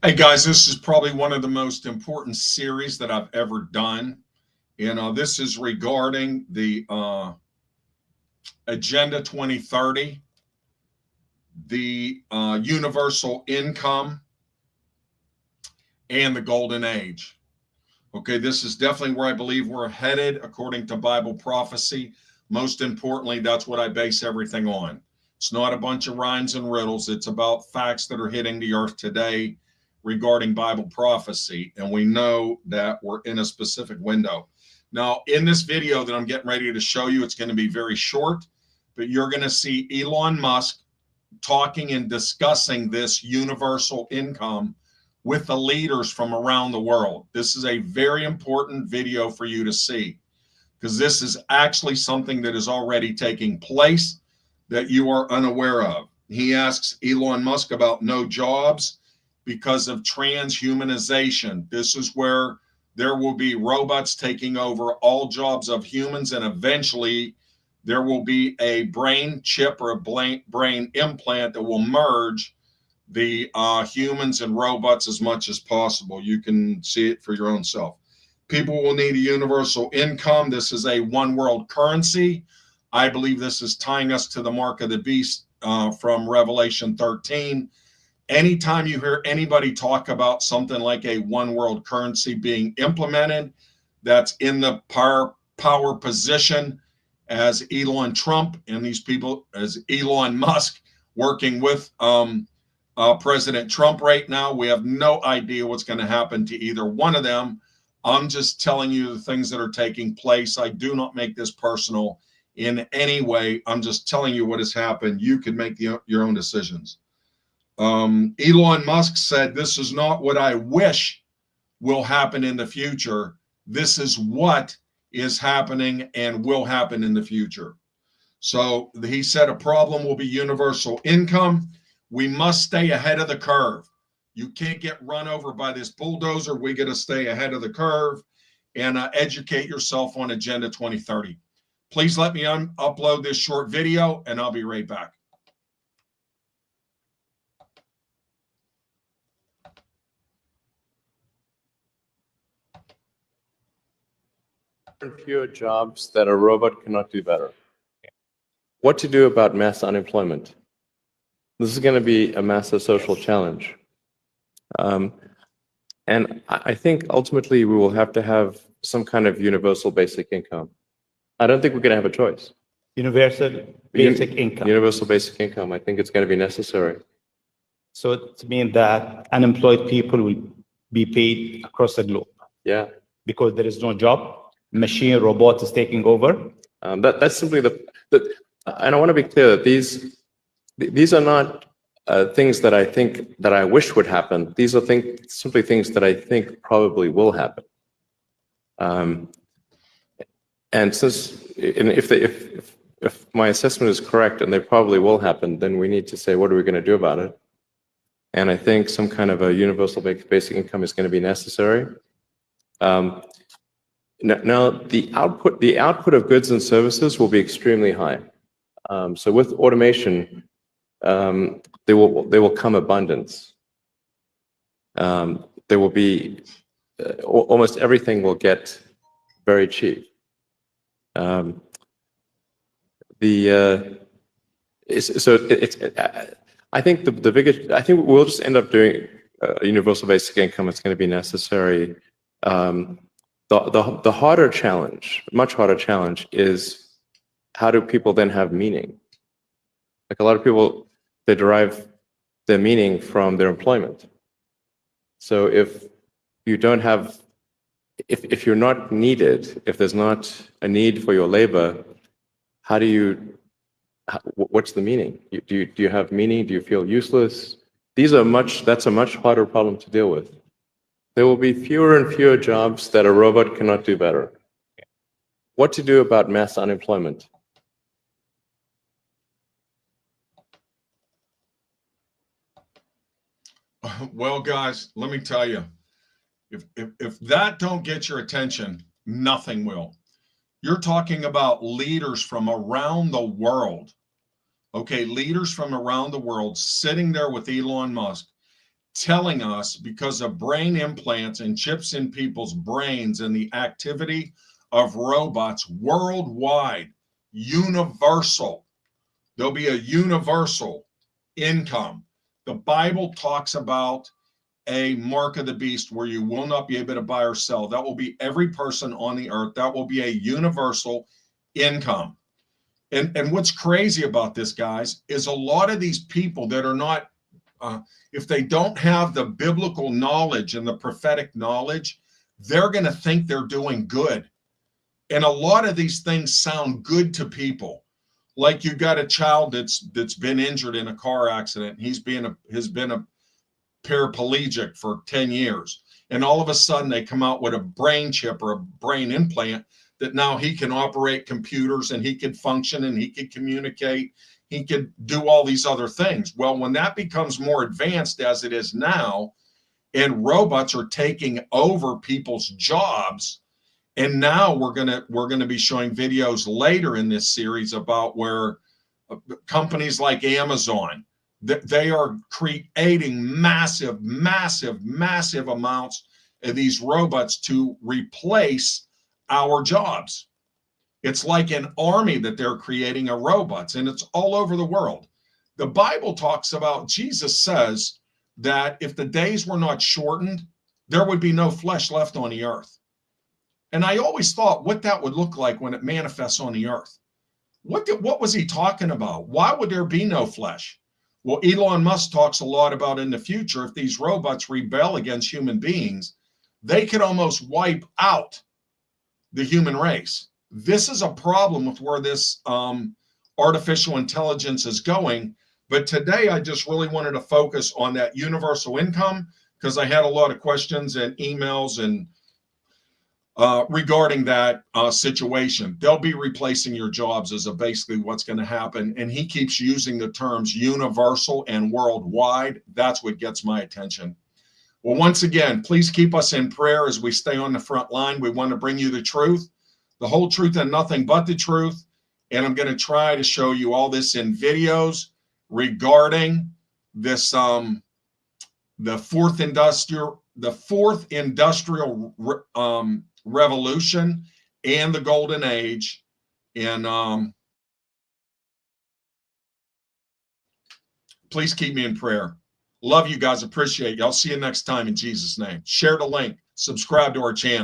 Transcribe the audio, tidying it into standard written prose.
Hey guys, this is probably one of the most important series that I've ever done. This is regarding the Agenda 2030, the universal income, and the golden age. Okay, this is definitely where I believe we're headed according to Bible prophecy. Most importantly, that's what I base everything on. It's not a bunch of rhymes and riddles, it's about facts that are hitting the earth today regarding Bible prophecy. And we know that we're in a specific window. Now, in this video that I'm getting ready to show you, it's going to be very short, but you're going to see Elon Musk talking and discussing this universal income with the leaders from around the world. This is a very important video for you to see because this is actually something that is already taking place that you are unaware of. He asks Elon Musk about no jobs because of transhumanization. This is where there will be robots taking over all jobs of humans, and eventually there will be a brain chip or a brain implant that will merge the humans and robots as much as possible. You can see it for your own self. People will need a universal income. This is a one world currency. I believe this is tying us to the mark of the beast from Revelation 13. Anytime you hear anybody talk about something like a one world currency being implemented, that's in the power position as Elon Trump and these people, as Elon Musk, working with President Trump right now. We have no idea what's going to happen to either one of them. I'm just telling you the things that are taking place. I do not make this personal in any way. I'm just telling you what has happened. You can make your own decisions. Elon Musk said, "This is not what I wish will happen in the future. This is what is happening and will happen in the future." So he said a problem will be universal income. We must stay ahead of the curve. You can't get run over by this bulldozer. We got to stay ahead of the curve and educate yourself on Agenda 2030. Please let me upload this short video and I'll be right back. And fewer jobs that a robot cannot do better. What to do about mass unemployment? This is going to be a massive social challenge. And I think ultimately we will have to have some kind of universal basic income. I don't think we're going to have a choice. Universal basic income. Universal basic income. I think it's going to be necessary. So it means that unemployed people will be paid across the globe. Yeah. Because there is no job. Machine robot is taking over. That's simply and I want to be clear that these are not things that I think that I wish would happen. These are simply things that I think probably will happen. And if my assessment is correct and they probably will happen, then we need to say, what are we going to do about it? And I think some kind of a universal basic income is going to be necessary. Now, the output of goods and services will be extremely high. So with automation, there will come abundance. There will be almost everything will get very cheap. I think the biggest. I think we'll just end up doing a universal basic income. It's going to be necessary. The harder challenge, much harder challenge, is how do people then have meaning? Like a lot of people, they derive their meaning from their employment. So if you don't have, if you're not needed, if there's not a need for your labor, how do you? What's the meaning? Do you have meaning? Do you feel useless? That's a much harder problem to deal with. There will be fewer and fewer jobs that a robot cannot do better. What to do about mass unemployment? Well, guys, let me tell you, if that don't get your attention, nothing will. You're talking about leaders from around the world. Okay, leaders from around the world sitting there with Elon Musk telling us, because of brain implants and chips in people's brains and the activity of robots worldwide, universal, there'll be a universal income. The Bible talks about a mark of the beast where you will not be able to buy or sell. That will be every person on the earth. That will be a universal income. And what's crazy about this, guys, is a lot of these people that are not, if they don't have the biblical knowledge and the prophetic knowledge, they're going to think they're doing good. And a lot of these things sound good to people. Like you got a child that's been injured in a car accident. Has been a paraplegic for 10 years. And all of a sudden they come out with a brain chip or a brain implant that now he can operate computers and he can function and he can communicate. He could do all these other things. Well, when that becomes more advanced as it is now, and robots are taking over people's jobs, and now we're gonna be showing videos later in this series about where companies like Amazon, they are creating massive amounts of these robots to replace our jobs. It's like an army that they're creating of robots, and it's all over the world. The Bible talks about, Jesus says that if the days were not shortened, there would be no flesh left on the earth. And I always thought what that would look like when it manifests on the earth. What was he talking about? Why would there be no flesh? Well, Elon Musk talks a lot about in the future, if these robots rebel against human beings, they could almost wipe out the human race. This is a problem with where this artificial intelligence is going. But today, I just really wanted to focus on that universal income because I had a lot of questions and emails and regarding that situation. They'll be replacing your jobs is basically what's going to happen. And he keeps using the terms universal and worldwide. That's what gets my attention. Well, once again, please keep us in prayer as we stay on the front line. We want to bring you the truth, the whole truth and nothing but the truth. And I'm going to try to show you all this in videos regarding this, the fourth industrial revolution and the golden age. And please keep me in prayer. Love you guys. Appreciate you. I'll see you next time in Jesus' name. Share the link. Subscribe to our channel.